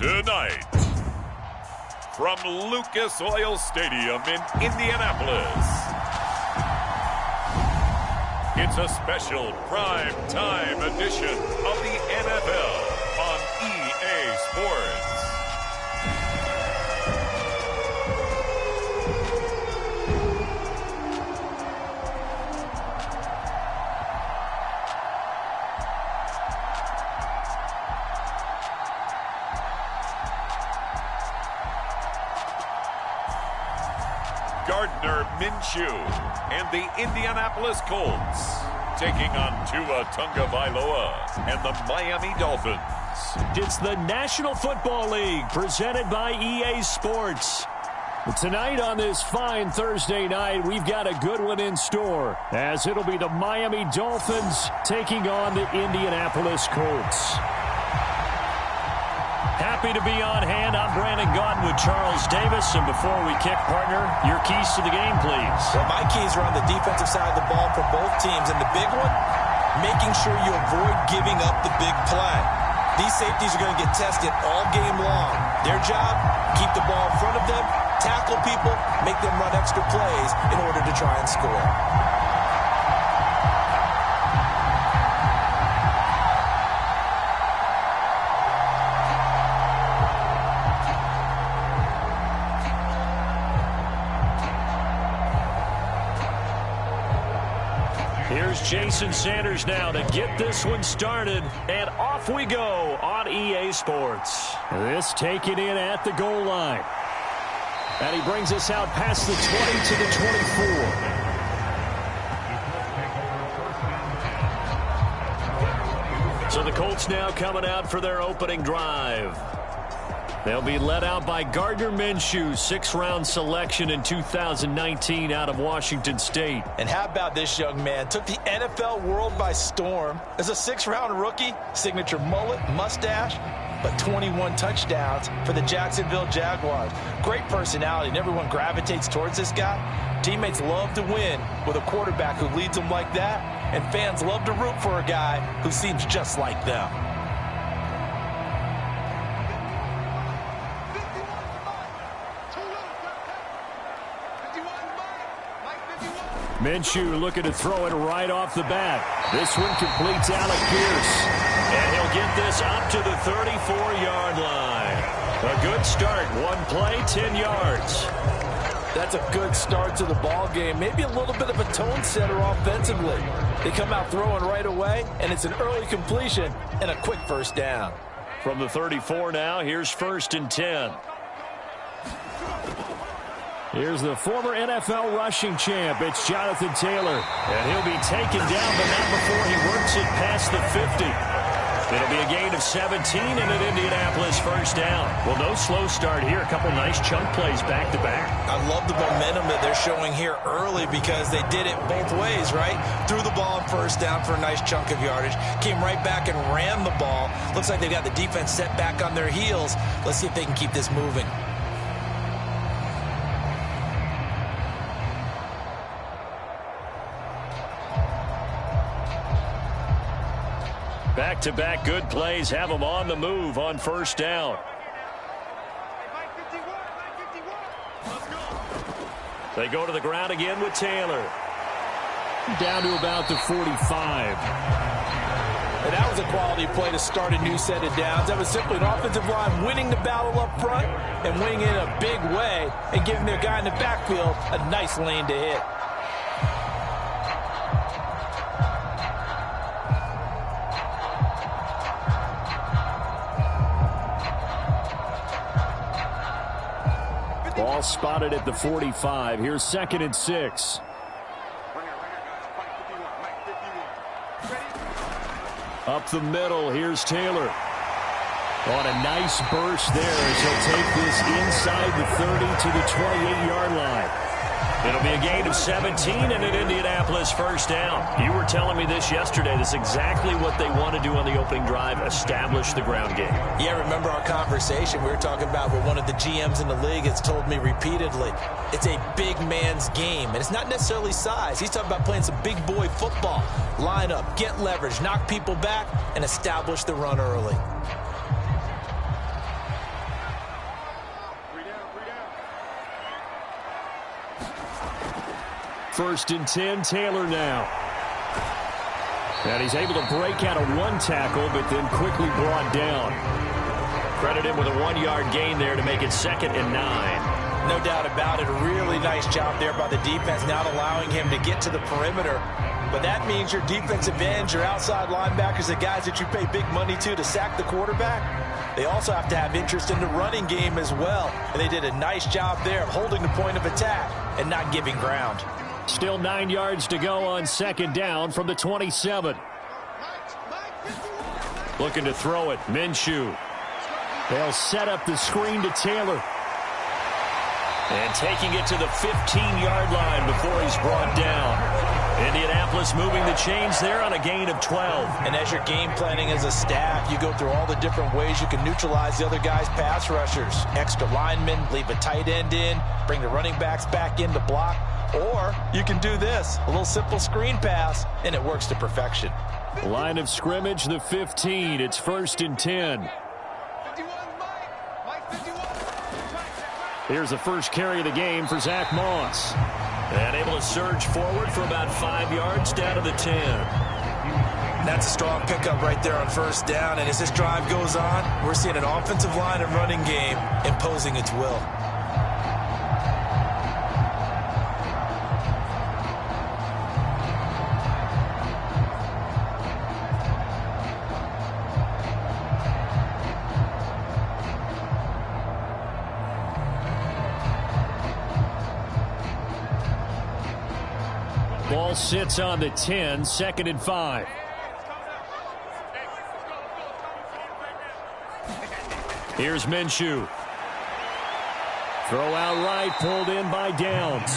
Tonight, from Lucas Oil Stadium in Indianapolis, it's a special prime time edition of the NFL on EA Sports. Minshew and the Indianapolis Colts taking on Tua Tagovailoa and the Miami Dolphins. It's the National Football League presented by EA Sports. Tonight on this fine Thursday night, we've got a good one in store, as it'll be the Miami Dolphins taking on the Indianapolis Colts. Happy to be on hand. I'm Brandon Gaudin with Charles Davis. And before we kick, partner, your keys to the game, please. Well, my keys are on the defensive side of the ball for both teams. And the big one, making sure you avoid giving up the big play. These safeties are going to get tested all game long. Their job, keep the ball in front of them, tackle people, make them run extra plays in order to try and score. Here's Jason Sanders now to get this one started, and off we go on EA Sports. This taken in at the goal line. And he brings us out past the 20 to the 24. So the Colts now coming out for their opening drive. They'll be led out by Gardner Minshew, sixth-round selection in 2019 out of Washington State. And how about this young man? Took the NFL world by storm. As a sixth-round rookie, signature mullet, mustache, but 21 touchdowns for the Jacksonville Jaguars. Great personality, and everyone gravitates towards this guy. Teammates love to win with a quarterback who leads them like that, and fans love to root for a guy who seems just like them. Minshew looking to throw it right off the bat. This one completes Alec Pierce. And he'll get this up to the 34-yard line. A good start. One play, 10 yards. That's a good start to the ball game. Maybe a little bit of a tone setter offensively. They come out throwing right away, and it's an early completion and a quick first down. From the 34 now, here's 1st and 10. Here's the former NFL rushing champ. It's Jonathan Taylor. And he'll be taken down, but not before he works it past the 50. It'll be a gain of 17 and an Indianapolis first down. Well, no slow start here. A couple nice chunk plays back-to-back. I love the momentum that they're showing here early because they did it both ways, right? Threw the ball on first down for a nice chunk of yardage. Came right back and ran the ball. Looks like they've got the defense set back on their heels. Let's see if they can keep this moving. Back-to-back good plays have them on the move on first down. They go to the ground again with Taylor. Down to about the 45. And that was a quality play to start a new set of downs. That was simply an offensive line winning the battle up front and winning it in a big way and giving their guy in the backfield a nice lane to hit. Ball spotted at the 45. Here's 2nd and 6. Up the middle, here's Taylor. On a nice burst there as he'll take this inside the 30 to the 28-yard line. It'll be a gain of 17 and an Indianapolis first down. You were telling me this yesterday. This is exactly what they want to do on the opening drive, establish the ground game. Yeah, remember our conversation we were talking about where one of the GMs in the league has told me repeatedly, it's a big man's game. And it's not necessarily size. He's talking about playing some big boy football. Line up, get leverage, knock people back, and establish the run early. First and 10, Taylor now. And he's able to break out of one tackle, but then quickly brought down. Credit him with a 1-yard gain there to make it 2nd and 9. No doubt about it. A really nice job there by the defense, not allowing him to get to the perimeter. But that means your defensive ends, your outside linebackers, the guys that you pay big money to sack the quarterback, they also have to have interest in the running game as well. And they did a nice job there of holding the point of attack and not giving ground. Still 9 yards to go on 2nd down from the 27. Looking to throw it, Minshew. They'll set up the screen to Taylor. And taking it to the 15-yard line before he's brought down. Indianapolis moving the chains there on a gain of 12. And as you're game planning as a staff, you go through all the different ways you can neutralize the other guy's pass rushers. Extra linemen, leave a tight end in, bring the running backs back in to block. Or you can do this, a little simple screen pass, and it works to perfection. Line of scrimmage, the 15. It's 1st and 10. Here's the first carry of the game for Zach Moss. And able to surge forward for about 5 yards down to the 10. That's a strong pickup right there on 1st down. And as this drive goes on, we're seeing an offensive line and running game imposing its will. Ball sits on the 10, 2nd and 5. Here's Minshew. Throw out right, pulled in by Downs.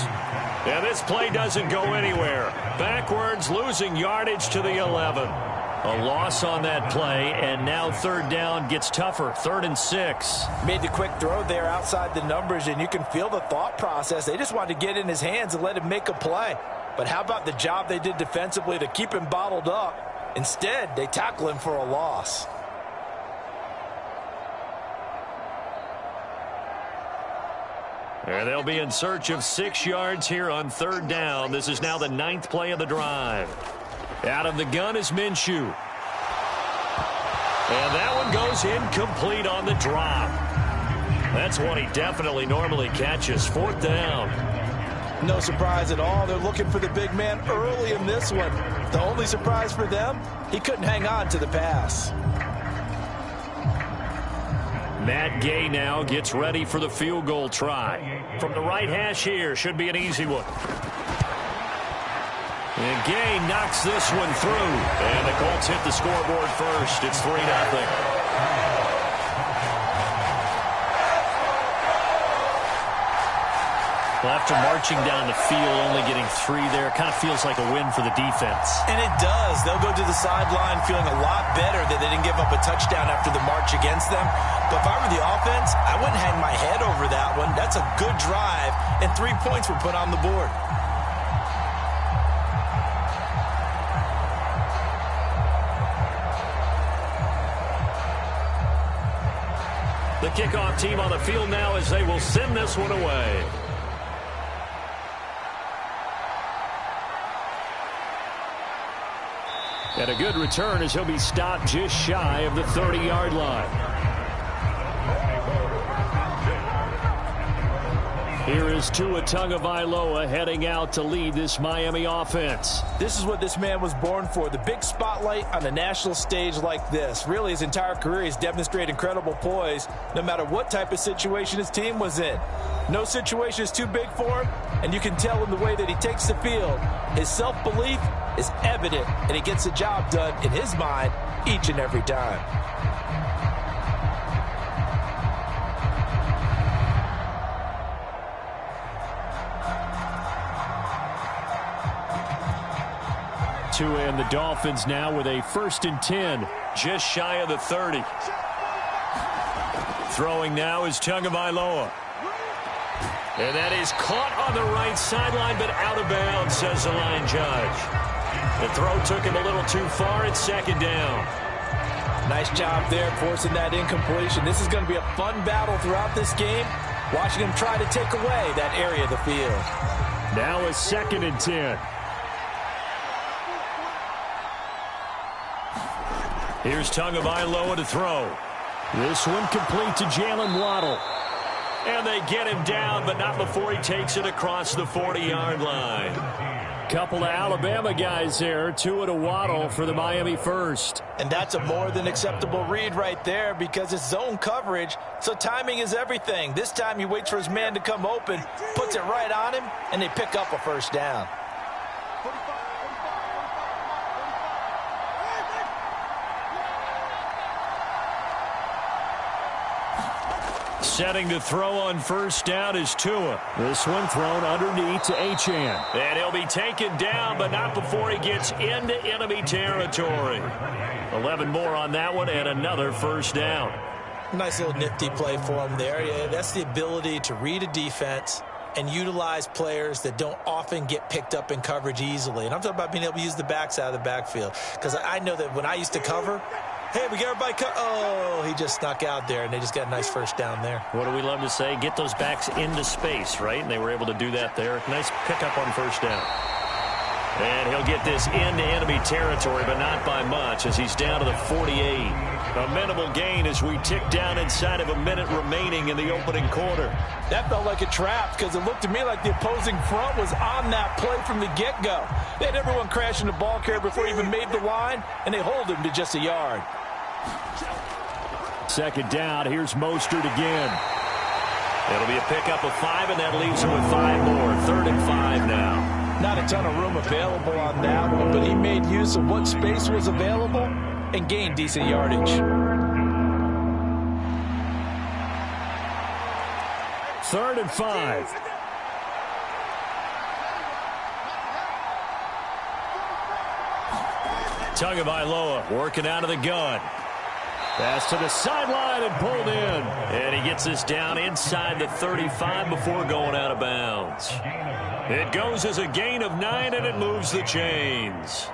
And this play doesn't go anywhere. Backwards, losing yardage to the 11. A loss on that play, and now 3rd down gets tougher. 3rd and 6. Made the quick throw there outside the numbers, and you can feel the thought process. They just wanted to get in his hands and let him make a play. But how about the job they did defensively to keep him bottled up? Instead, they tackle him for a loss. And they'll be in search of 6 yards here on 3rd down. This is now the 9th play of the drive. Out of the gun is Minshew. And that one goes incomplete on the drop. That's one he definitely normally catches. 4th down. No surprise at all. They're looking for the big man early in this one. The only surprise for them, he couldn't hang on to the pass. Matt Gay now gets ready for the field goal try. From the right hash here, should be an easy one. And Gay knocks this one through. And the Colts hit the scoreboard first. It's 3-0. Well, after marching down the field, only getting 3 there, kind of feels like a win for the defense. And it does. They'll go to the sideline feeling a lot better that they didn't give up a touchdown after the march against them. But if I were the offense, I wouldn't hang my head over that one. That's a good drive, and 3 points were put on the board. The kickoff team on the field now as they will send this one away. And a good return as he'll be stopped just shy of the 30-yard line. Here is Tua Tagovailoa heading out to lead this Miami offense. This is what this man was born for, the big spotlight on a national stage like this. Really, his entire career he's demonstrated incredible poise no matter what type of situation his team was in. No situation is too big for him, and you can tell in the way that he takes the field. His self-belief is evident, and he gets the job done in his mind each and every time. Tua and the Dolphins now with a 1st and 10, just shy of the 30. Throwing now is Tagovailoa. And that is caught on the right sideline, but out of bounds, says the line judge. The throw took him a little too far. It's 2nd down. Nice job there forcing that incompletion. This is going to be a fun battle throughout this game. watching him try to take away that area of the field. Now a 2nd and 10. Here's Tagovailoa to throw. This one complete to Jalen Waddle. And they get him down, but not before he takes it across the 40-yard line. Couple of Alabama guys there, Tua to Waddle for the Miami first. And that's a more than acceptable read right there because it's zone coverage, so timing is everything. This time he waits for his man to come open, puts it right on him, and they pick up a first down. Setting to throw on first down is Tua. This one thrown underneath to Achane. And he'll be taken down, but not before he gets into enemy territory. 11 more on that one and another first down. Nice little nifty play for him there. Yeah, that's the ability to read a defense and utilize players that don't often get picked up in coverage easily. And I'm talking about being able to use the backs out of the backfield. Because I know that when I used to cover, hey, we got everybody oh, he just snuck out there, and they just got a nice first down there. What do we love to say? Get those backs into space, right? And they were able to do that there. Nice pickup on first down. And he'll get this into enemy territory, but not by much as he's down to the 48. A minimal gain as we tick down inside of a minute remaining in the opening quarter. That felt like a trap because it looked to me like the opposing front was on that play from the get-go. They had everyone crashing the ball carrier before he even made the line, and they hold him to just a yard. 2nd down. Here's Mostert again. It'll be a pickup of 5, and that leaves him with 5 more. 3rd and 5 now. Not a ton of room available on that one, but he made use of what space was available and gained decent yardage. 3rd and 5. Tagovailoa working out of the gun. Pass to the sideline and pulled in. And he gets this down inside the 35 before going out of bounds. It goes as a gain of 9, and it moves the chains.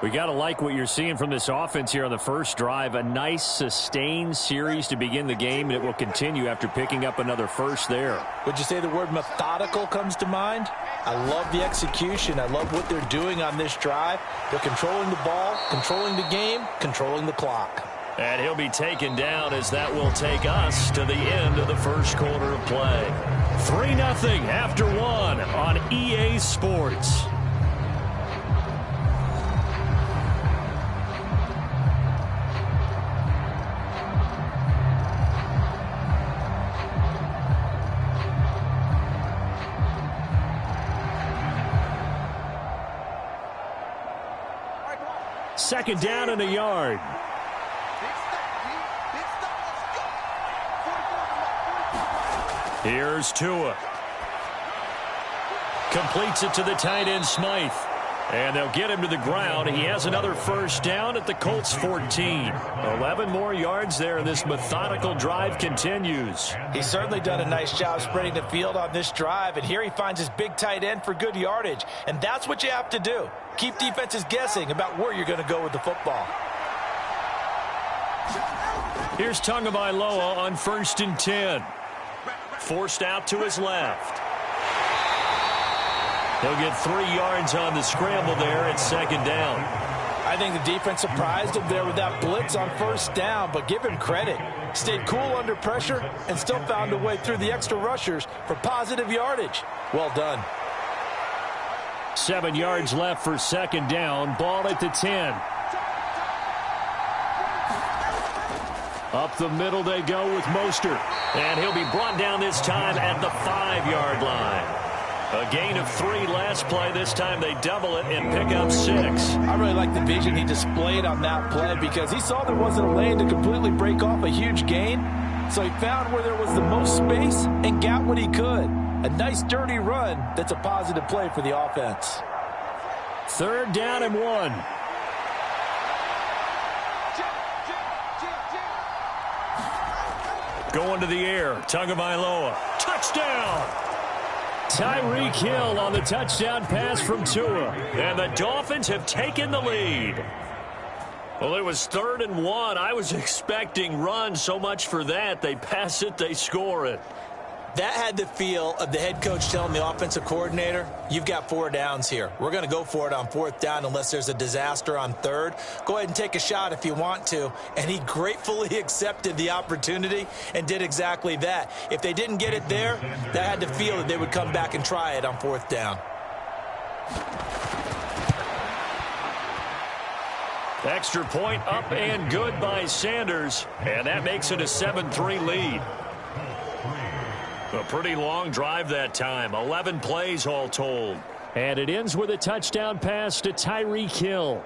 We got to like what you're seeing from this offense here on the first drive. A nice, sustained series to begin the game, and it will continue after picking up another first there. Would you say the word methodical comes to mind? I love the execution. I love what they're doing on this drive. They're controlling the ball, controlling the game, controlling the clock. And he'll be taken down as that will take us to the end of the first quarter of play. 3-0 after 1 on EA Sports. Second down and a yard. Here's Tua. Completes it to the tight end, Smythe. And they'll get him to the ground. He has another first down at the Colts 14. 11 more yards there. This methodical drive continues. He's certainly done a nice job spreading the field on this drive. And here he finds his big tight end for good yardage. And that's what you have to do. Keep defenses guessing about where you're going to go with the football. Here's Tagovailoa on 1st and 10. Forced out to his left. He'll get 3 yards on the scramble there at 2nd down. I think the defense surprised him there with that blitz on first down, but give him credit. Stayed cool under pressure and still found a way through the extra rushers for positive yardage. Well done. 7 yards left for 2nd down. Ball at the 10. Up the middle they go with Mostert. And he'll be brought down this time at the 5-yard line. A gain of 3 last play. This time they double it and pick up 6. I really like the vision he displayed on that play because he saw there wasn't a lane to completely break off a huge gain. So he found where there was the most space and got what he could. A nice dirty run that's a positive play for the offense. 3rd down and 1. Going to the air. Tagovailoa. Touchdown! Tyreek Hill on the touchdown pass from Tua. And the Dolphins have taken the lead. Well, it was 3rd and 1. I was expecting run, so much for that. They pass it, they score it. That had the feel of the head coach telling the offensive coordinator, you've got 4 downs here. We're going to go for it on 4th down unless there's a disaster on 3rd. Go ahead and take a shot if you want to. And he gratefully accepted the opportunity and did exactly that. If they didn't get it there, that had the feel that they would come back and try it on 4th down. Extra point up and good by Sanders. And that makes it a 7-3 lead. A pretty long drive that time. 11 plays all told. And it ends with a touchdown pass to Tyreek Hill.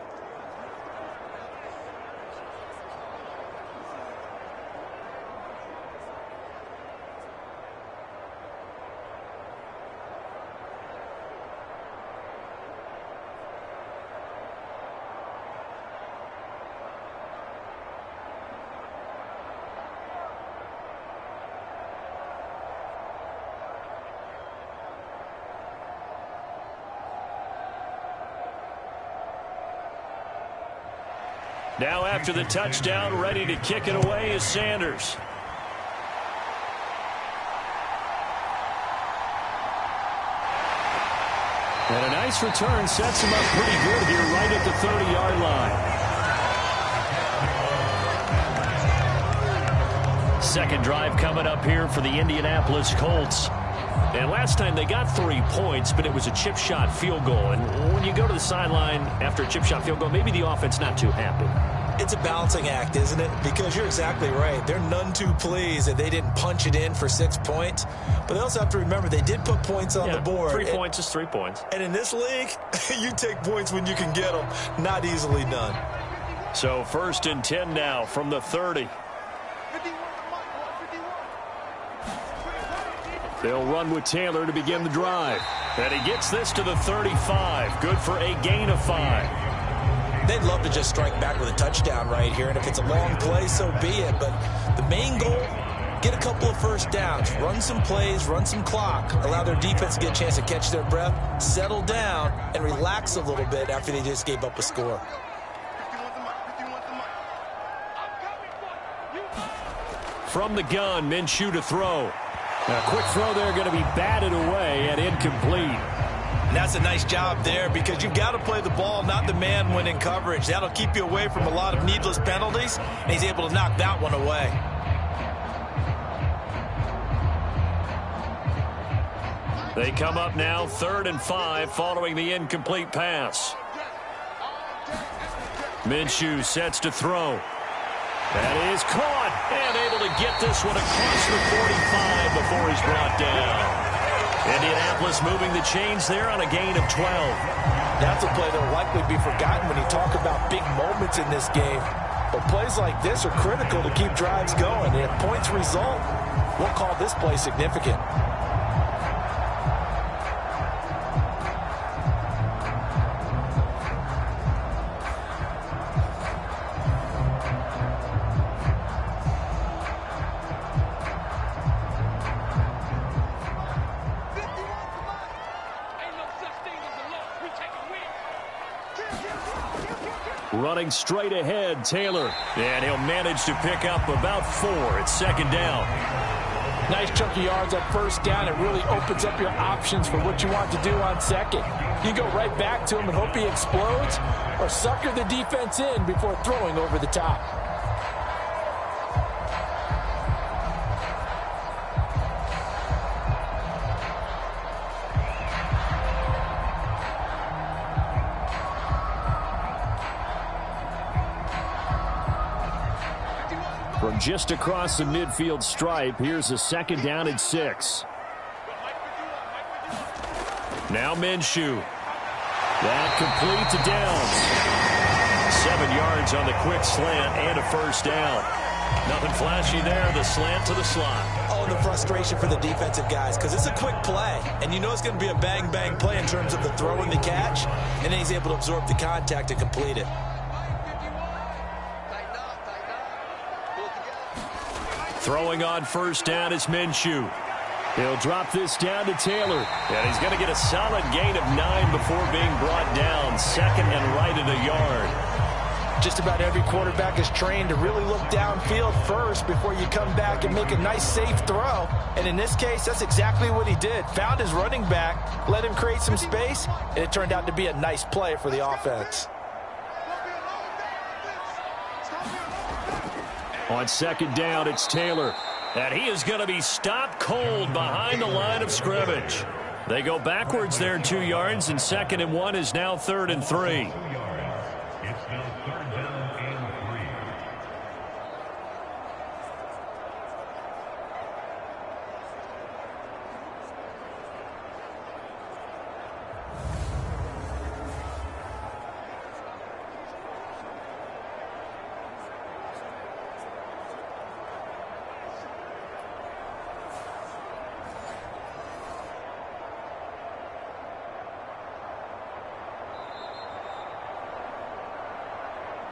Now after the touchdown, ready to kick it away is Sanders. And a nice return sets him up pretty good here right at the 30-yard line. Second drive coming up here for the Indianapolis Colts. And last time they got 3 points, but it was a chip shot field goal. And when you go to the sideline after a chip shot field goal, maybe the offense not too happy. It's a balancing act, isn't it? Because you're exactly right. They're none too pleased that they didn't punch it in for 6 points. But they also have to remember they did put points on the board. 3 points is 3 points. And in this league, you take points when you can get them. Not easily done. So 1st and 10 now from the 30. They'll run with Taylor to begin the drive. And he gets this to the 35. Good for a gain of 5. They'd love to just strike back with a touchdown right here. And if it's a long play, so be it. But the main goal, get a couple of 1st downs. Run some plays, run some clock. Allow their defense to get a chance to catch their breath, settle down, and relax a little bit after they just gave up a score. From the gun, Minshew to throw. A quick throw there going to be batted away and incomplete. And that's a nice job there because you've got to play the ball, not the man when in coverage. That'll keep you away from a lot of needless penalties, and he's able to knock that one away. They come up now 3rd and 5 following the incomplete pass. Minshew sets to throw. That is caught and able to get this one across the 45 before he's brought down. Indianapolis moving the chains there on a gain of 12. That's a play that will likely be forgotten when you talk about big moments in this game. But plays like this are critical to keep drives going. And if points result, we'll call this play significant. Running straight ahead, Taylor. And he'll manage to pick up about 4. It's 2nd down. Nice chunk of yards on 1st down. It really opens up your options for what you want to do on 2nd. You go right back to him and hope he explodes, or sucker the defense in before throwing over the top. From just across the midfield stripe, here's a 2nd down and 6. Now Minshew. That complete to Downs. 7 yards on the quick slant and a 1st down. Nothing flashy there, the slant to the slot. Oh, the frustration for the defensive guys, because it's a quick play, and you know it's going to be a bang-bang play in terms of the throw and the catch, and then he's able to absorb the contact and complete it. Throwing on 1st down is Minshew. He'll drop this down to Taylor. And he's going to get a solid gain of 9 before being brought down. 2nd and right at a yard. Just about every quarterback is trained to really look downfield first before you come back and make a nice, safe throw. And in this case, that's exactly what he did. Found his running back, let him create some space, and it turned out to be a nice play for the offense. On second down, it's Taylor. And he is going to be stopped cold behind the line of scrimmage. They go backwards there 2 yards, and 2nd and 1 is now 3rd and 3. It's now 3rd down and 3.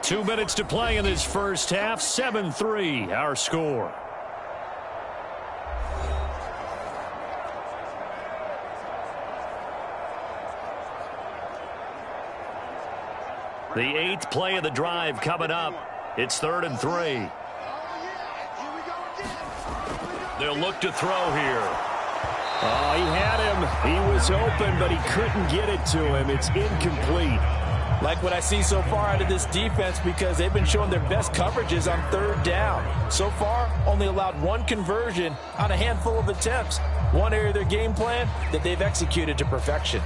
Two minutes to play in this first half. 7-3, our score. The 8th play of the drive coming up. It's 3rd and 3. They'll look to throw here. Oh, he had him. He was open, but he couldn't get it to him. It's incomplete. Like what I see so far out of this defense, because they've been showing their best coverages on 3rd down. So far, only allowed 1 conversion on a handful of attempts. One area of their game plan that they've executed to perfection.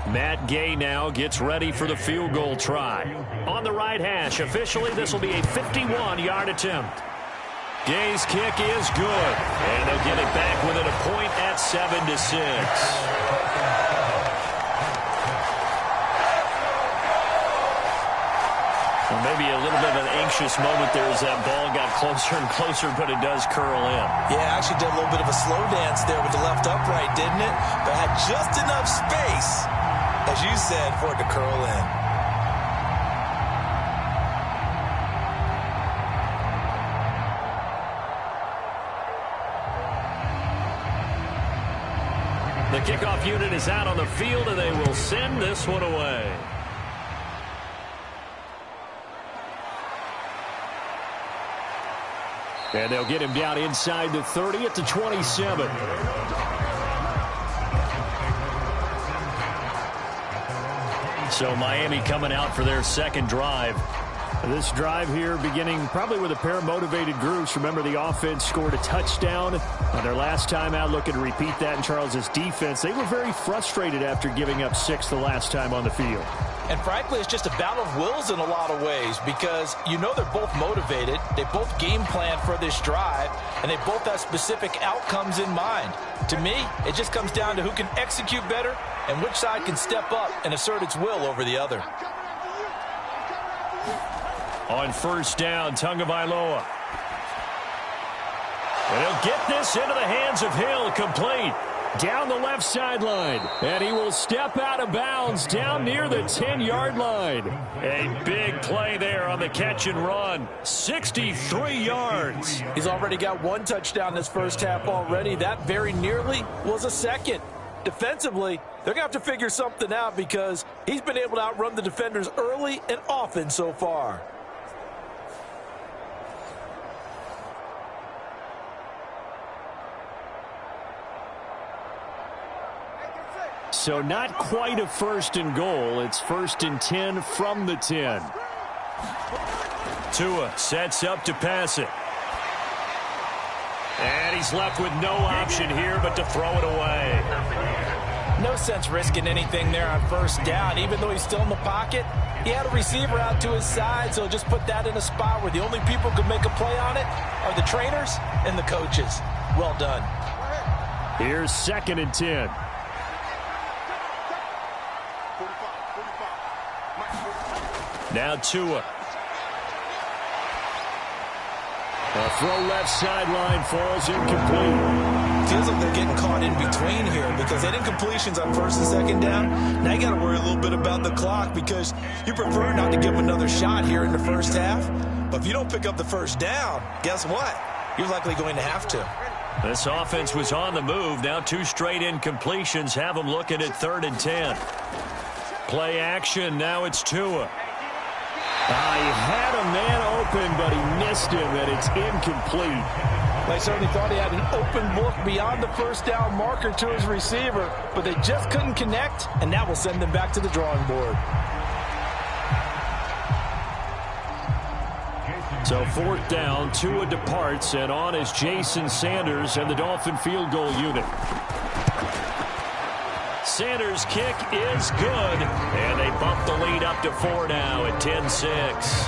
Matt Gay now gets ready for the field goal try. On the right hash, officially this will be a 51-yard attempt. Gay's kick is good, and they'll get it back within a point at 7-6. Well, maybe a little bit of an anxious moment there as that ball got closer and closer, but it does curl in. Yeah, actually did a little bit of a slow dance there with the left upright, didn't it? But had just enough space, as you said, for it to curl in. The kickoff unit is out on the field, and they will send this one away. And they'll get him down inside the 30 at the 27. So Miami coming out for their second drive. This drive here beginning probably with a pair of motivated groups. Remember, the offense scored a touchdown on their last time out. Looking to repeat that in Charles's defense. They were very frustrated after giving up 6 the last time on the field. And frankly, it's just a battle of wills in a lot of ways, because you know they're both motivated. They both game plan for this drive, and they both have specific outcomes in mind. To me, it just comes down to who can execute better and which side can step up and assert its will over the other. On first down, Tagovailoa. And he'll get this into the hands of Hill, complete. Down the left sideline, and he will step out of bounds down near the 10-yard line. A big play there on the catch and run. 63 yards. He's already got 1 touchdown this first half already. That very nearly was a second. Defensively, they're going to have to figure something out, because he's been able to outrun the defenders early and often so far. So not quite a 1st and goal. It's 1st and 10 from the 10. Tua sets up to pass it. And he's left with no option here but to throw it away. No sense risking anything there on first down. Even though he's still in the pocket, he had a receiver out to his side, so just put that in a spot where the only people who can make a play on it are the trainers and the coaches. Well done. Here's 2nd and 10. Now Tua. A throw left sideline falls incomplete. Feels like they're getting caught in between here because they didn't completions on first and second down. Now you got to worry a little bit about the clock because you prefer not to give them another shot here in the first half. But if you don't pick up the first down, guess what? You're likely going to have to. This offense was on the move. Now 2 straight incompletions have them looking at 3rd and 10. Play action. Now it's Tua. He had a man open, but he missed him, and it's incomplete. They certainly thought he had an open look beyond the first down marker to his receiver, but they just couldn't connect, and that will send them back to the drawing board. So 4th down, Tua departs, and on is Jason Sanders and the Dolphin field goal unit. Sanders' kick is good, and they bump the lead up to 4 now at 10-6.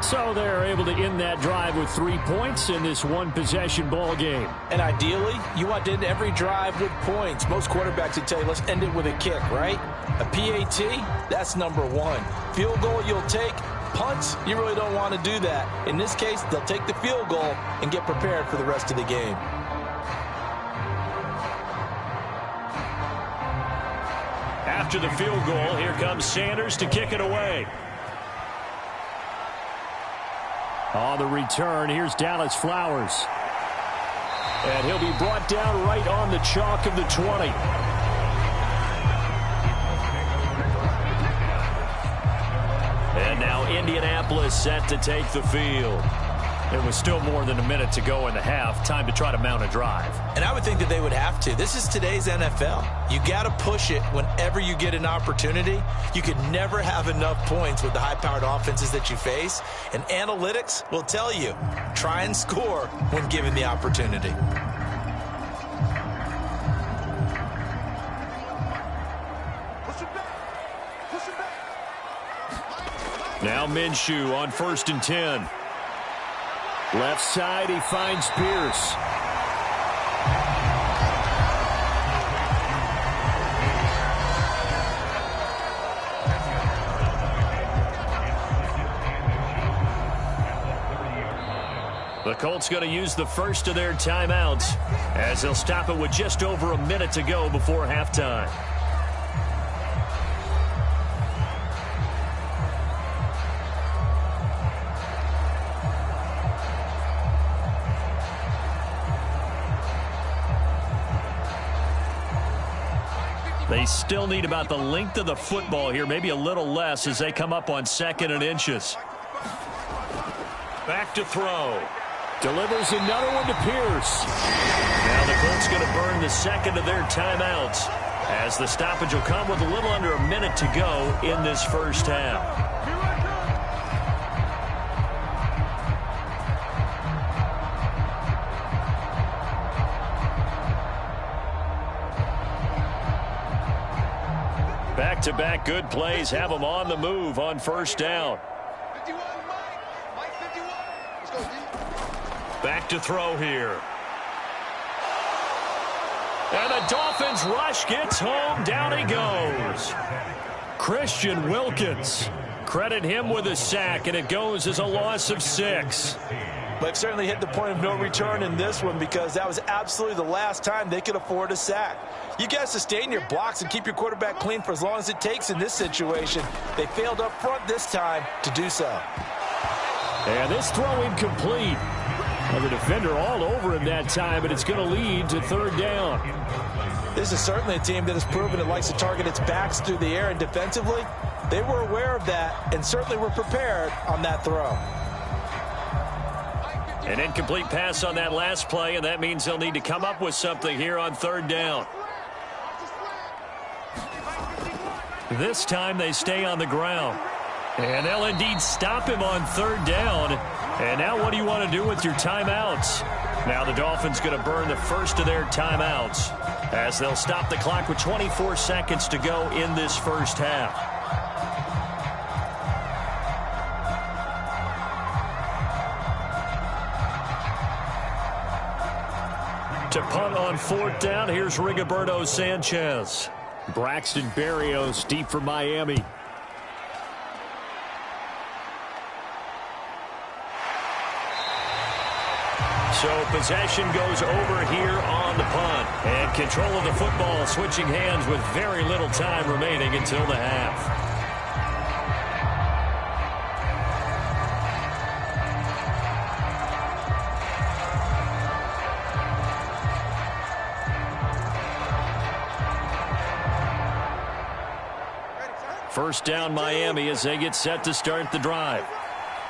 So they're able to end that drive with 3 points in this one-possession ball game. And ideally, you want to end every drive with points. Most quarterbacks would tell you, let's end it with a kick, right? A PAT, that's number 1. Field goal you'll take. Punts, you really don't want to do that. In this case, they'll take the field goal and get prepared for the rest of the game. After the field goal, here comes Sanders to kick it away. On the return, here's Dallas Flowers. And he'll be brought down right on the chalk of the 20. And now Indianapolis set to take the field. It was still more than a minute to go in the half. Time to try to mount a drive. And I would think that they would have to. This is today's NFL. You got to push it whenever you get an opportunity. You could never have enough points with the high-powered offenses that you face. And analytics will tell you, try and score when given the opportunity. Now Minshew on 1st and 10. Left side, he finds Pierce. The Colts going to use the first of their timeouts as they'll stop it with just over a minute to go before halftime. They still need about the length of the football here, maybe a little less as they come up on 2nd and inches. Back to throw. Delivers another one to Pierce. Now the Colts going to burn the second of their timeouts as the stoppage will come with a little under a minute to go in this first half. Back-to-back good plays have them on the move on 1st down. Back to throw here. And the Dolphins rush gets home. Down he goes. Christian Wilkins. Credit him with a sack, and it goes as a loss of 6. They've certainly hit the point of no return in this one because that was absolutely the last time they could afford a sack. You got to sustain your blocks and keep your quarterback clean for as long as it takes in this situation. They failed up front this time to do so. And this throw incomplete. Well, the defender all over him that time, but it's going to lead to 3rd down. This is certainly a team that has proven it likes to target its backs through the air, and defensively, they were aware of that and certainly were prepared on that throw. An incomplete pass on that last play, and that means they'll need to come up with something here on 3rd down. This time they stay on the ground. And they'll indeed stop him on 3rd down. And now what do you want to do with your timeouts? Now the Dolphins going to burn the first of their timeouts as they'll stop the clock with 24 seconds to go in this first half. To punt on 4th down, here's Rigoberto Sanchez. Braxton Berrios deep for Miami. So possession goes over here on the punt. And control of the football switching hands with very little time remaining until the half. First down Miami as they get set to start the drive.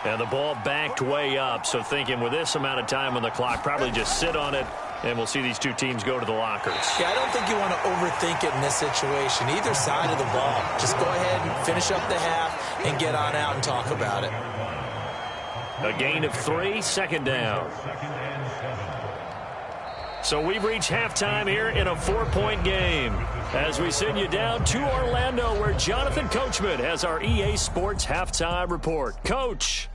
And the ball backed way up, so thinking with this amount of time on the clock, probably just sit on it, and we'll see these two teams go to the lockers. Yeah, I don't think you want to overthink it in this situation. Either side of the ball. Just go ahead and finish up the half and get on out and talk about it. A gain of 3, second down. So we've reached halftime here in a 4-point game. As we send you down to Orlando, where Jonathan Coachman has our EA Sports Halftime Report. Coach.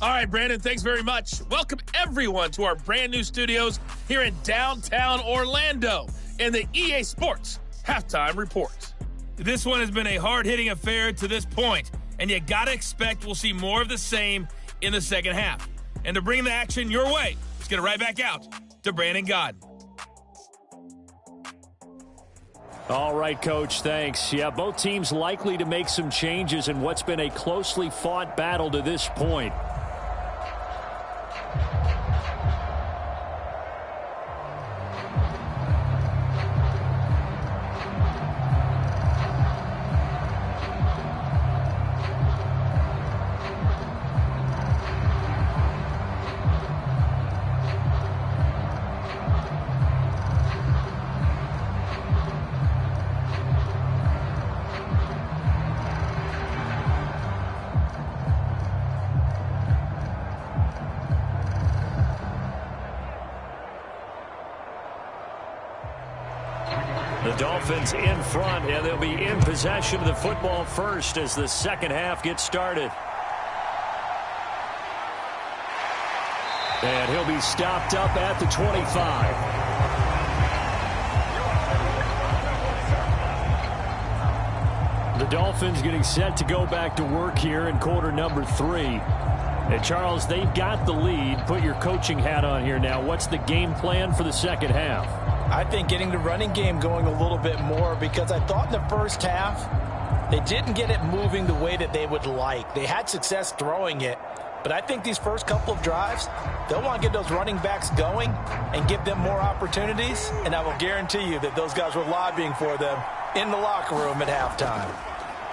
All right, Brandon, thanks very much. Welcome, everyone, to our brand new studios here in downtown Orlando and the EA Sports Halftime Report. This one has been a hard-hitting affair to this point, and you got to expect we'll see more of the same in the second half. And to bring the action your way, let's get it right back out to Brandon Godden. All right, Coach, thanks. Yeah, both teams likely to make some changes in what's been a closely fought battle to this point. The Dolphins in front, and they'll be in possession of the football first as the second half gets started. And he'll be stopped up at the 25. The Dolphins getting set to go back to work here in quarter number 3. And Charles, they've got the lead. Put your coaching hat on here now. What's the game plan for the second half? I think getting the running game going a little bit more, because I thought in the first half they didn't get it moving the way that they would like. They had success throwing it, but I think these first couple of drives, they'll want to get those running backs going and give them more opportunities, and I will guarantee you that those guys were lobbying for them in the locker room at halftime.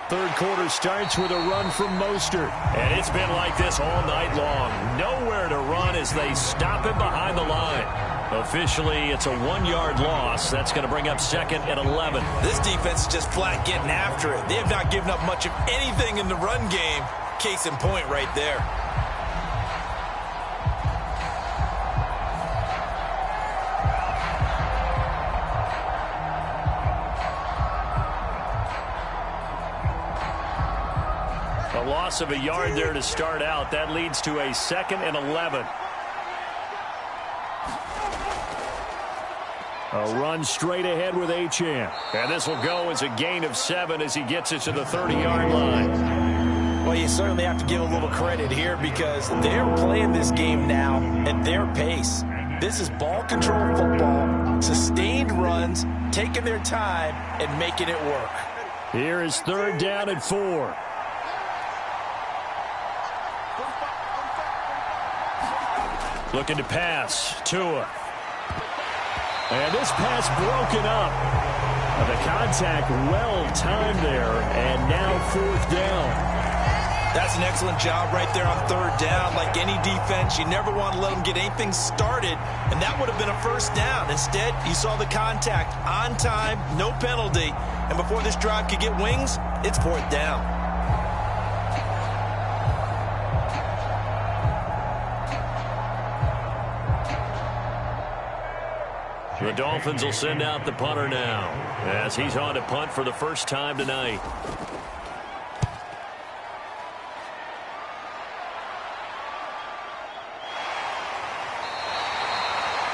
Third quarter starts with a run from Mostert. And it's been like this all night long. Nowhere to run as they stop him behind the line. Officially, it's a 1-yard loss. That's going to bring up second and 11. This defense is just flat getting after it. They have not given up much of anything in the run game. Case in point right there. A loss of a yard there to start out. That leads to a second and 11. A run straight ahead with Achane. And this will go as a gain of 7 as he gets it to the 30-yard line. Well, you certainly have to give a little credit here because they're playing this game now at their pace. This is ball control football, sustained runs, taking their time and making it work. Here is third down and 4. Looking to pass. Tua. And this pass broken up. The contact well-timed there, and now fourth down. That's an excellent job right there on third down. Like any defense, you never want to let them get anything started, and that would have been a first down. Instead, you saw the contact on time, no penalty, and before this drive could get wings, it's fourth down. The Dolphins will send out the punter now as he's on to punt for the first time tonight.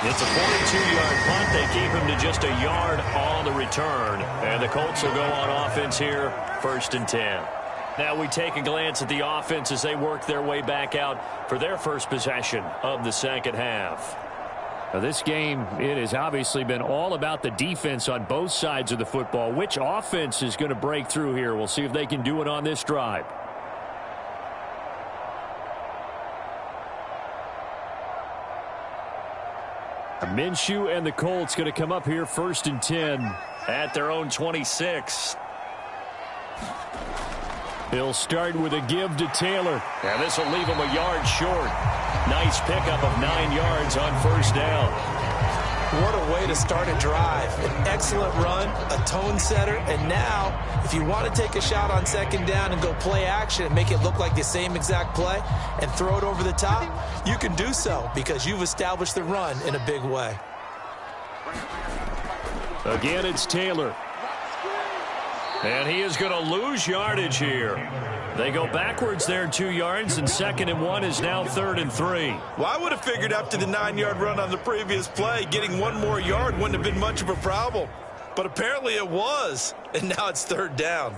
It's a 42-yard punt. They keep him to just a yard on the return. And the Colts will go on offense here, first and 10. Now we take a glance at the offense as they work their way back out for their first possession of the second half. Now this game, it has obviously been all about the defense on both sides of the football. Which offense is going to break through here? We'll see if they can do it on this drive. Minshew and the Colts going to come up here 1st and 10 at their own 26. He'll start with a give to Taylor. And this will leave him a yard short. Nice pickup of 9 yards on 1st down. What a way to start a drive. An excellent run, a tone setter, and now if you want to take a shot on 2nd down and go play action and make it look like the same exact play and throw it over the top, you can do so because you've established the run in a big way. Again, it's Taylor. And he is going to lose yardage here. They go backwards there 2 yards, and 2nd and 1 is now 3rd and 3. Well, I would have figured after the 9-yard run on the previous play, getting 1 more yard wouldn't have been much of a problem. But apparently it was, and now it's 3rd down.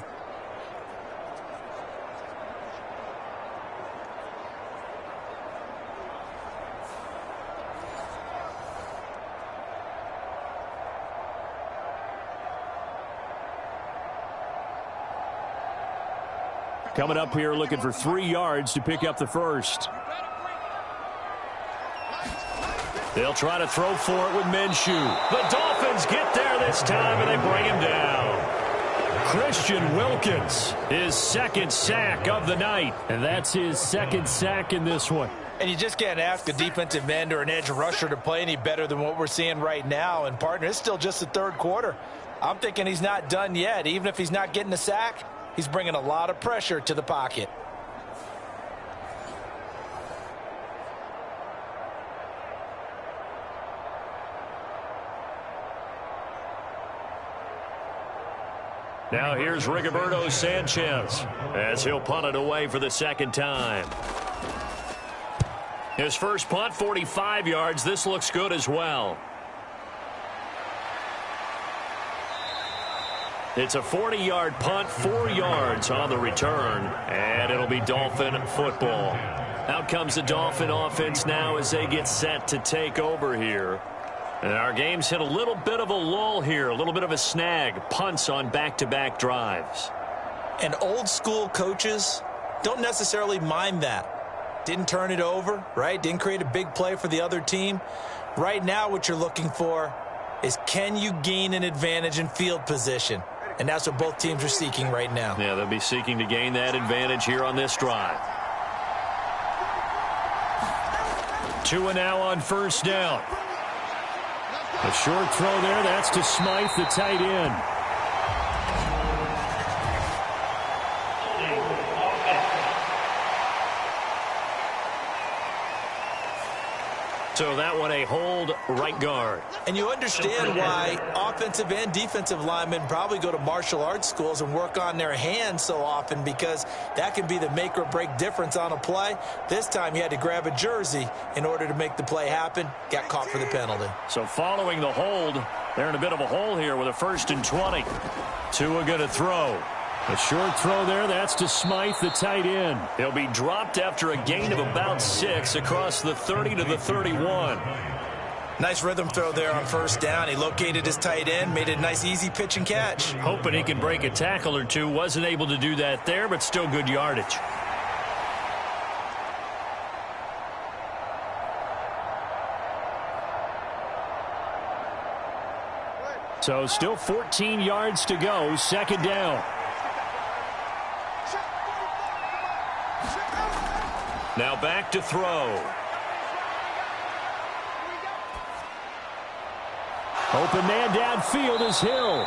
Coming up here looking for 3 yards to pick up the first. They'll try to throw for it with Minshew. The Dolphins get there this time, and they bring him down. Christian Wilkins, his 2nd sack of the night. And that's his 2nd sack in this one. And you just can't ask a defensive end or an edge rusher to play any better than what we're seeing right now. And, partner, it's still just the 3rd quarter. I'm thinking he's not done yet. Even if he's not getting a sack, he's bringing a lot of pressure to the pocket. Now here's Rigoberto Sanchez as he'll punt it away for the 2nd time. His first punt, 45 yards. This looks good as well. It's a 40-yard punt, 4 yards on the return, and it'll be Dolphin football. Out comes the Dolphin offense now as they get set to take over here. And our game's hit a little bit of a lull here, a little bit of a snag, punts on back-to-back drives. And old-school coaches don't necessarily mind that. Didn't turn it over, right? Didn't create a big play for the other team. Right now what you're looking for is can you gain an advantage in field position? And that's what both teams are seeking right now. Yeah, they'll be seeking to gain that advantage here on this drive. 2 and now on 1st down. A short throw there. That's to Smythe, the tight end. So that one a hold right guard. And you understand why offensive and defensive linemen probably go to martial arts schools and work on their hands so often, because that can be the make or break difference on a play. This time he had to grab a jersey in order to make the play happen. Got caught for the penalty. So following the hold, they're in a bit of a hole here with a 1st and 20. Tua going to throw. A short throw there. That's to Smythe, the tight end. He'll be dropped after a gain of about 6 across the 30 to the 31. Nice rhythm throw there on 1st down. He located his tight end, made a nice easy pitch and catch. Hoping he can break a tackle or two. Wasn't able to do that there, but still good yardage. So still 14 yards to go. 2nd down. Now back to throw. Open man downfield is Hill.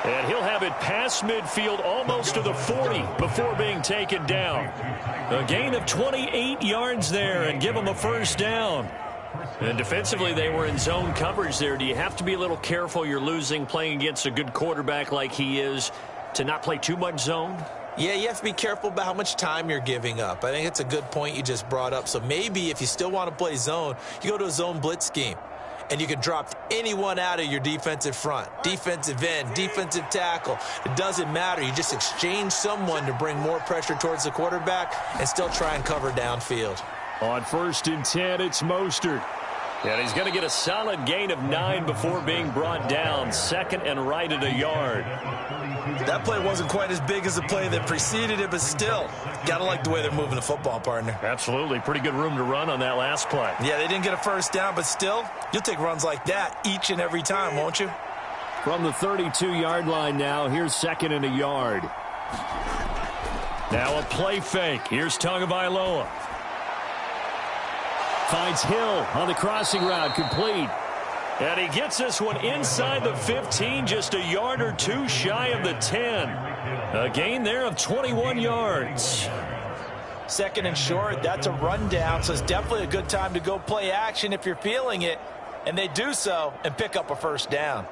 And he'll have it past midfield almost to the 40 before being taken down. A gain of 28 yards there and give him a 1st down. And defensively they were in zone coverage there. Do you have to be a little careful? You're losing playing against a good quarterback like he is to not play too much zone? Yeah, you have to be careful about how much time you're giving up. I think it's a good point you just brought up. So maybe if you still want to play zone, you go to a zone blitz scheme. and you can drop anyone out of your defensive front. Defensive end, defensive tackle. It doesn't matter. You just exchange someone to bring more pressure towards the quarterback and still try and cover downfield. On 1st and 10, it's Mostert. And he's going to get a solid gain of 9 before being brought down. 2nd and right at a yard. That play wasn't quite as big as the play that preceded it, but still, got to like the way they're moving the football, partner. Absolutely. Pretty good room to run on that last play. Yeah, they didn't get a first down, but still, you'll take runs like that each and every time, won't you? From the 32-yard line now, here's 2nd and a yard. Now a play fake. Here's Tagovailoa. Finds Hill on the crossing route, complete. And he gets this one inside the 15, just a yard or two shy of the 10. A gain there of 21 yards. 2nd and short, that's a rundown, so it's definitely a good time to go play action if you're feeling it. And they do so and pick up a first down.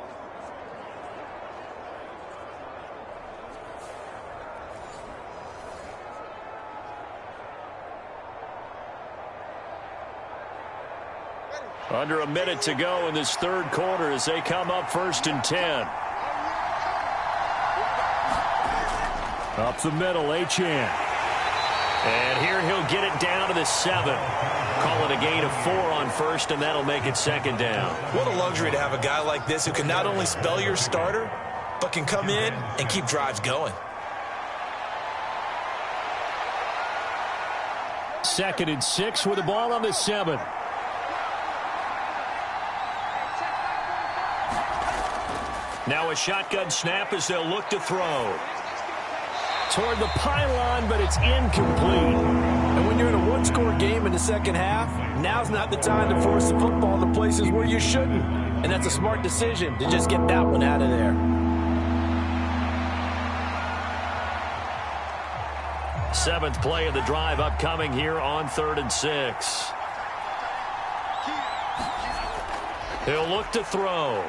Under a minute to go in this 3rd quarter as they come up 1st and 10. Up the middle, Achane. And here he'll get it down to the 7. Call it a gain of 4 on 1st, and that'll make it 2nd down. What a luxury to have a guy like this who can not only spell your starter, but can come in and keep drives going. 2nd and 6 with the ball on the 7. Now a shotgun snap as they'll look to throw. Toward the pylon, but it's incomplete. And when you're in a one-score game in the second half, now's not the time to force the football to places where you shouldn't. And that's a smart decision to just get that one out of there. 7th play of the drive upcoming here on 3rd and 6. He'll look to throw.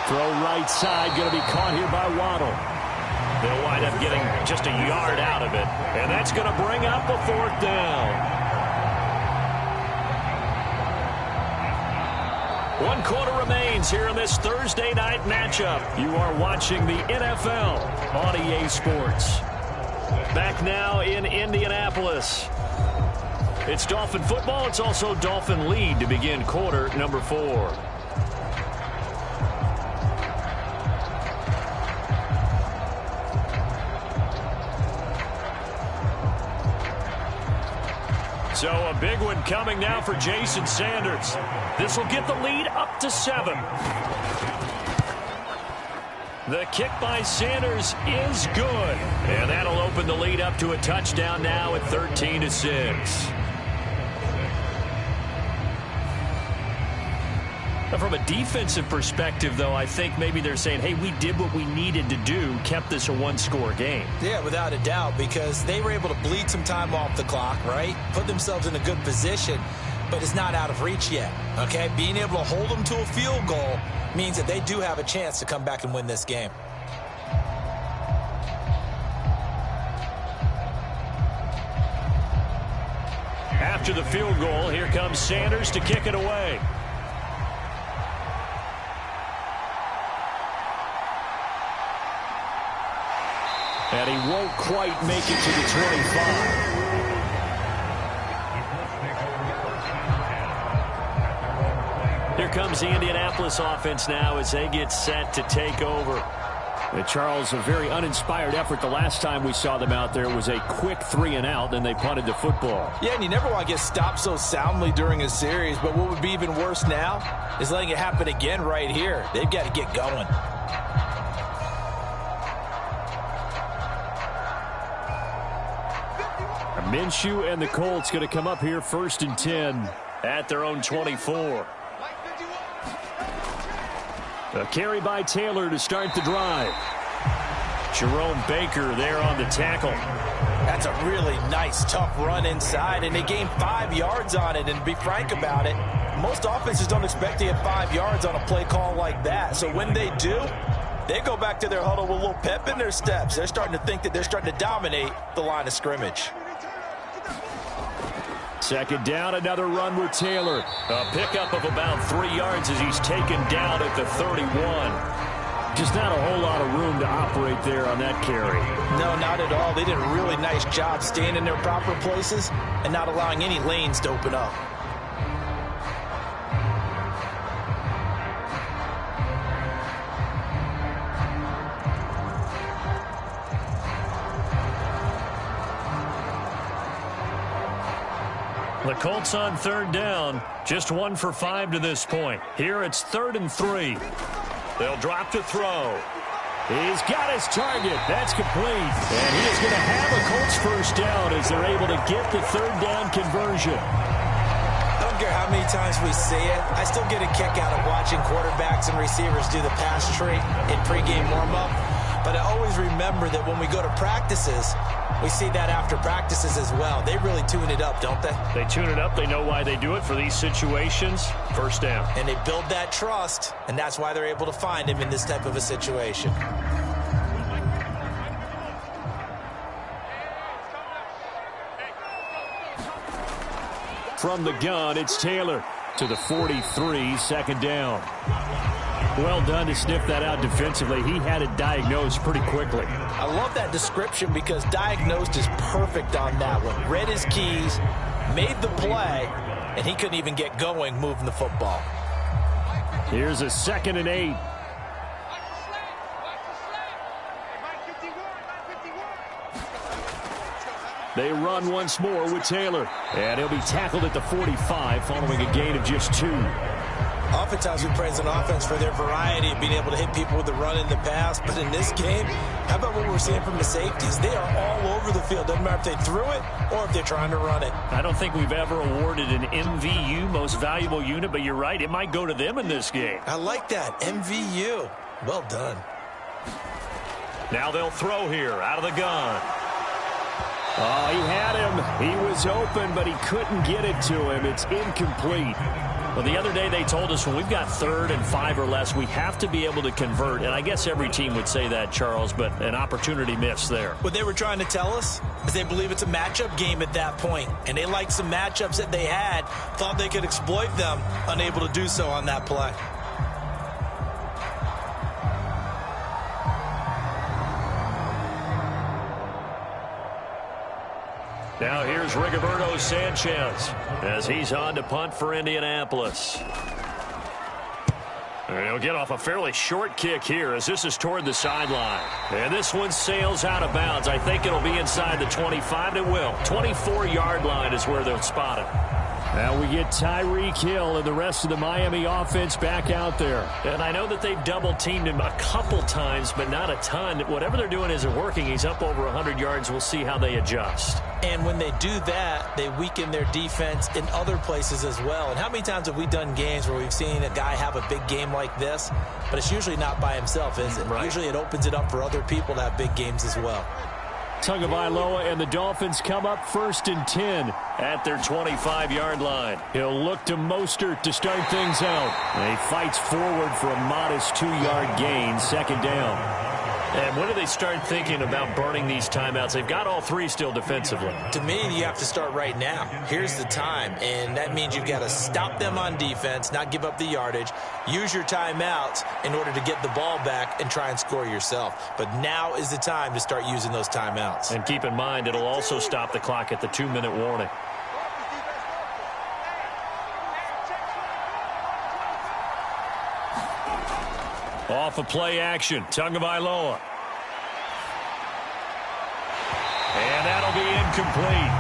Throw right side, going to be caught here by Waddle. They'll wind up getting just a yard out of it. And that's going to bring up a 4th down. 1 quarter remains here in this Thursday night matchup. You are watching the NFL on EA Sports. Back now in Indianapolis. It's Dolphin football. It's also Dolphin lead to begin quarter number 4. So a big one coming now for Jason Sanders. This will get the lead up to 7. The kick by Sanders is good. And that'll open the lead up to a touchdown now at 13-6. From a defensive perspective, though, I think maybe they're saying, hey, we did what we needed to do, kept this a one-score game. Yeah, without a doubt, because they were able to bleed some time off the clock, right? Put themselves in a good position, but it's not out of reach yet, okay? Being able to hold them to a field goal means that they do have a chance to come back and win this game. After the field goal, here comes Sanders to kick it away. And he won't quite make it to the 25. Here comes the Indianapolis offense now as they get set to take over. And Charles, a very uninspired effort the last time we saw them out there. It was a quick 3 and out, then they punted the football. Yeah, and you never want to get stopped so soundly during a series, but what would be even worse now is letting it happen again right here. They've got to get going. Minshew and the Colts going to come up here 1st and 10 at their own 24. A carry by Taylor to start the drive. Jerome Baker there on the tackle. That's a really nice, tough run inside, and they gained 5 yards on it. And to be frank about it, most offenses don't expect to get 5 yards on a play call like that. So when they do, they go back to their huddle with a little pep in their steps. They're starting to think that they're starting to dominate the line of scrimmage. Second down, another run with Taylor. A pickup of about 3 yards as he's taken down at the 31. Just not a whole lot of room to operate there on that carry. No, not at all. They did a really nice job staying in their proper places and not allowing any lanes to open up. The Colts on third down, just 1 for 5 to this point. Here it's 3rd and 3. They'll drop to throw. He's got his target. That's complete. And he is going to have a Colts first down as they're able to get the third down conversion. I don't care how many times we say it. I still get a kick out of watching quarterbacks and receivers do the pass tree in pregame warm-up. But I always remember that when we go to practices, we see that after practices as well. They really tune it up, don't they? They tune it up. They know why they do it for these situations. First down. And they build that trust, and that's why they're able to find him in this type of a situation. From the gun, it's Taylor to the 43, second down. Well done to sniff that out defensively. He had it diagnosed pretty quickly. I love that description because diagnosed is perfect on that one. Read his keys, made the play, and he couldn't even get going moving the football. Here's a 2nd and 8. They run once more with Taylor. And he'll be tackled at the 45 following a gain of just 2. Oftentimes we praise an offense for their variety of being able to hit people with the run in the pass. But in this game, how about what we're seeing from the safeties? They are all over the field. Doesn't matter if they threw it or if they're trying to run it. I don't think we've ever awarded an MVU, most valuable unit, but you're right. It might go to them in this game. I like that. MVU. Well done. Now they'll throw here out of the gun. Oh, he had him. He was open, but he couldn't get it to him. It's incomplete. Well, the other day they told us when we've got 3rd and 5 or less, we have to be able to convert. And I guess every team would say that, Charles, but an opportunity missed there. What they were trying to tell us is they believe it's a matchup game at that point. And they liked some matchups that they had, thought they could exploit them, unable to do so on that play. Now here's Rigoberto Sanchez as he's on to punt for Indianapolis. And he'll get off a fairly short kick here as this is toward the sideline. And this one sails out of bounds. I think it'll be inside the 25. It will. 24-yard line is where they'll spot it. Now we get Tyreek Hill and the rest of the Miami offense back out there. And I know that they've double-teamed him a couple times, but not a ton. Whatever they're doing isn't working. He's up over 100 yards. We'll see how they adjust. And when they do that, they weaken their defense in other places as well. And how many times have we done games where we've seen a guy have a big game like this, but it's usually not by himself, is it? Right. Usually it opens it up for other people to have big games as well. Tagovailoa and the Dolphins come up 1st and 10 at their 25-yard line. He'll look to Mostert to start things out. And he fights forward for a modest 2-yard gain, second down. And when do they start thinking about burning these timeouts? They've got all 3 still defensively. To me, you have to start right now. Here's the time, and that means you've got to stop them on defense, not give up the yardage, use your timeouts in order to get the ball back and try and score yourself. But now is the time to start using those timeouts. And keep in mind, it'll also stop the clock at the 2-minute warning. Off of play action, Tagovailoa. And that'll be incomplete.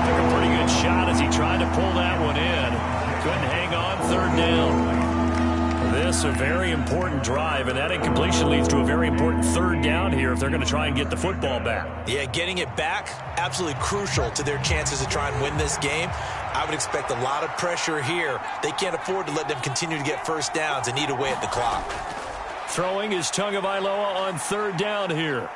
Took a pretty good shot as he tried to pull that one in. Couldn't hang on, 3rd down. This a very important drive, and that incompletion leads to a very important 3rd down here if they're going to try and get the football back. Yeah, getting it back, absolutely crucial to their chances to try and win this game. I would expect a lot of pressure here. They can't afford to let them continue to get first downs and eat away at the clock. Throwing is Tagovailoa on 3rd down here.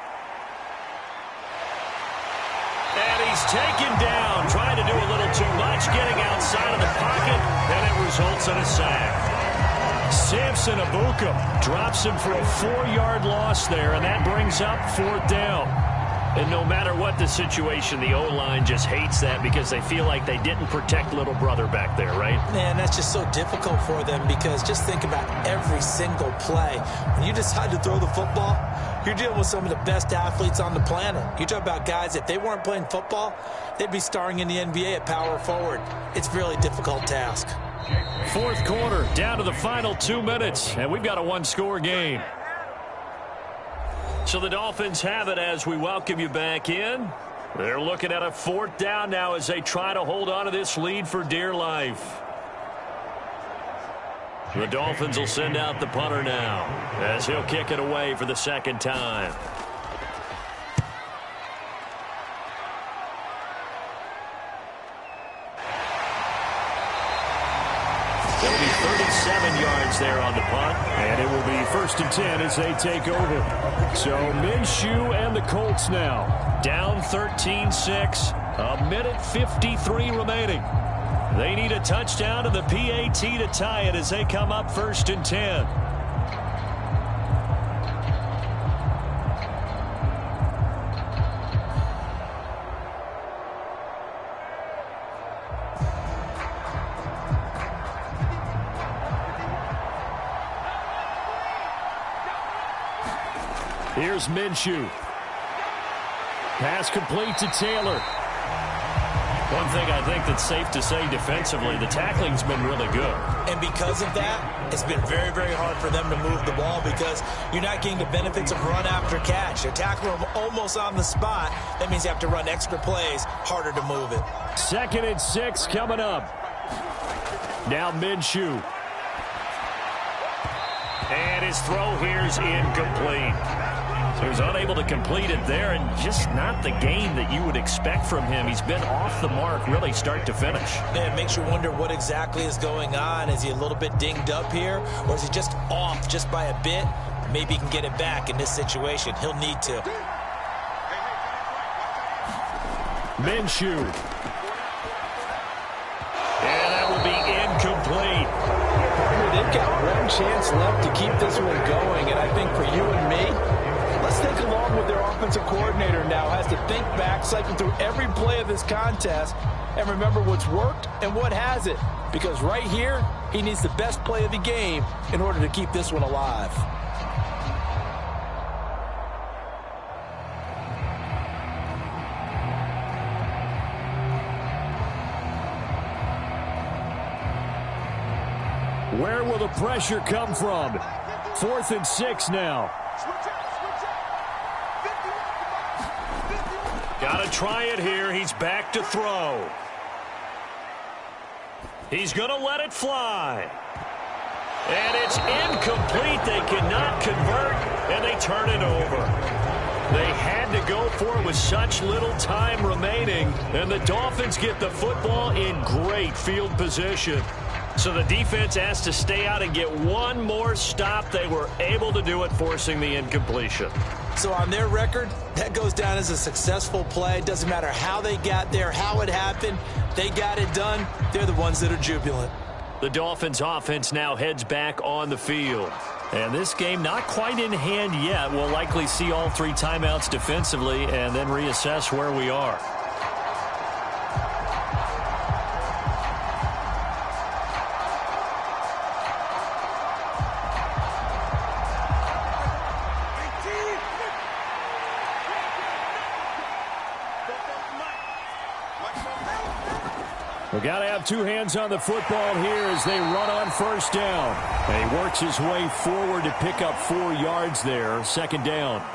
And he's taken down, trying to do a little too much, getting outside of the pocket, and it results in a sack. Samson Abuka drops him for a 4-yard loss there, and that brings up 4th down. And no matter what the situation, the O-line just hates that because they feel like they didn't protect little brother back there, right? Man, that's just so difficult for them because just think about every single play. When you decide to throw the football, you're dealing with some of the best athletes on the planet. You talk about guys, if they weren't playing football, they'd be starring in the NBA at power forward. It's a really difficult task. Fourth quarter, down to the final 2 minutes, and we've got a one-score game. So the Dolphins have it as we welcome you back in. They're looking at a fourth down now as they try to hold on to this lead for dear life. The Dolphins will send out the punter now as he'll kick it away for the second time. There'll be 37 yards there on the punt. And it will be 1st and 10 as they take over. So Minshew and the Colts now. Down 13-6. A minute 53 remaining. They need a touchdown and the PAT to tie it as they come up 1st and 10. Here's Minshew. Pass complete to Taylor. One thing I think that's safe to say defensively, the tackling's been really good. And because of that, it's been very, very hard for them to move the ball because you're not getting the benefits of run after catch. They're tackling them almost on the spot. That means you have to run extra plays, harder to move it. 2nd and 6 coming up. Now Minshew. And his throw here's incomplete. So he's unable to complete it there, and just not the game that you would expect from him. He's been off the mark really start to finish. Yeah, it makes you wonder what exactly is going on. Is he a little bit dinged up here, or is he just off just by a bit? Maybe he can get it back in this situation. He'll need to. Minshew. And that will be incomplete. They've got one chance left to keep this one going, and I think for you and me, let's think along with their offensive coordinator now. Has to think back, cycle through every play of this contest, and remember what's worked and what hasn't. Because right here, he needs the best play of the game in order to keep this one alive. Where will the pressure come from? 4th and 6 now. Got to try it here. He's back to throw. He's going to let it fly. And it's incomplete. They cannot convert, and they turn it over. They had to go for it with such little time remaining, and the Dolphins get the football in great field position. So the defense has to stay out and get one more stop. They were able to do it, forcing the incompletion. So on their record, that goes down as a successful play. It doesn't matter how they got there, how it happened. They got it done. They're the ones that are jubilant. The Dolphins offense now heads back on the field. And this game not quite in hand yet. We'll likely see all 3 timeouts defensively and then reassess where we are. We've got to have 2 hands on the football here as they run on 1st down. And he works his way forward to pick up 4 yards there. 2nd down.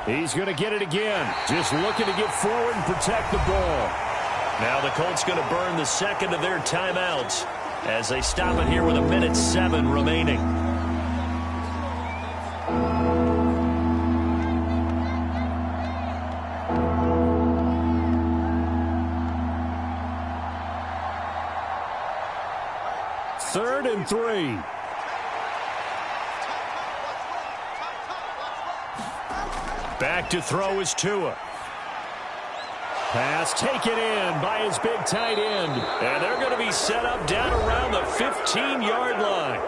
He's going to get it again. Just looking to get forward and protect the ball. Now the Colts going to burn the 2nd of their timeouts as they stop it here with 1:07 remaining. 3rd and 3. Back to throw is Tua. Pass taken in by his big tight end. And they're going to be set up down around the 15-yard line.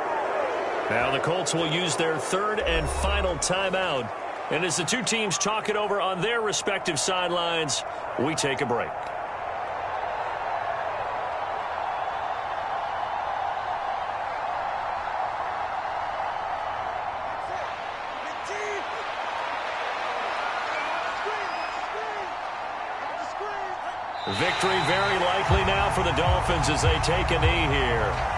Now the Colts will use their 3rd and final timeout. And as the two teams talk it over on their respective sidelines, we take a break. Victory very likely now for the Dolphins as they take a knee here.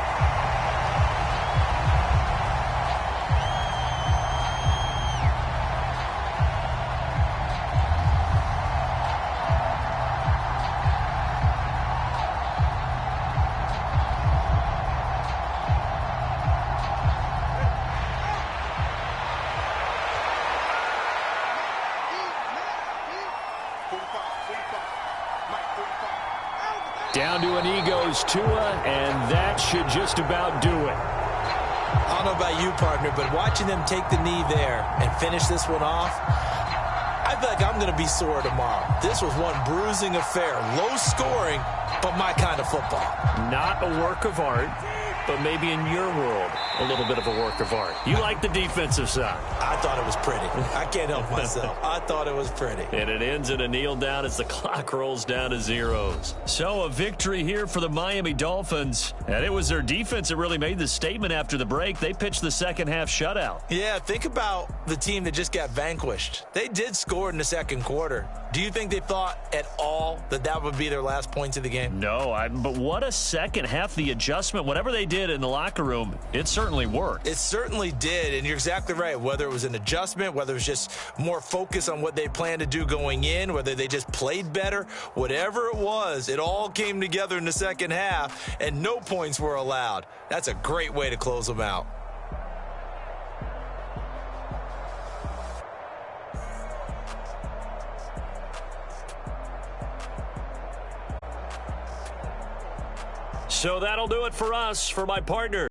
Down to a knee goes Tua, and that should just about do it. I don't know about you, partner, but watching them take the knee there and finish this one off, I feel like I'm going to be sore tomorrow. This was one bruising affair. Low scoring, but my kind of football. Not a work of art, but maybe in your world, a little bit of a work of art. You like the defensive side. I thought it was pretty. I can't help myself. I thought it was pretty. And it ends in a kneel down as the clock rolls down to zeros. So a victory here for the Miami Dolphins. And it was their defense that really made the statement after the break. They pitched the second half shutout. Yeah, think about the team that just got vanquished. They did score in the second quarter. Do you think they thought at all that that would be their last points of the game? No, but what a second half. The adjustment, whatever they did in the locker room, it certainly worked. It certainly did, and you're exactly right. Whether it was an adjustment, whether it was just more focus on what they planned to do going in, whether they just played better, whatever it was, it all came together in the second half, and no points were allowed. That's a great way to close them out. So that'll do it for us. For my partner,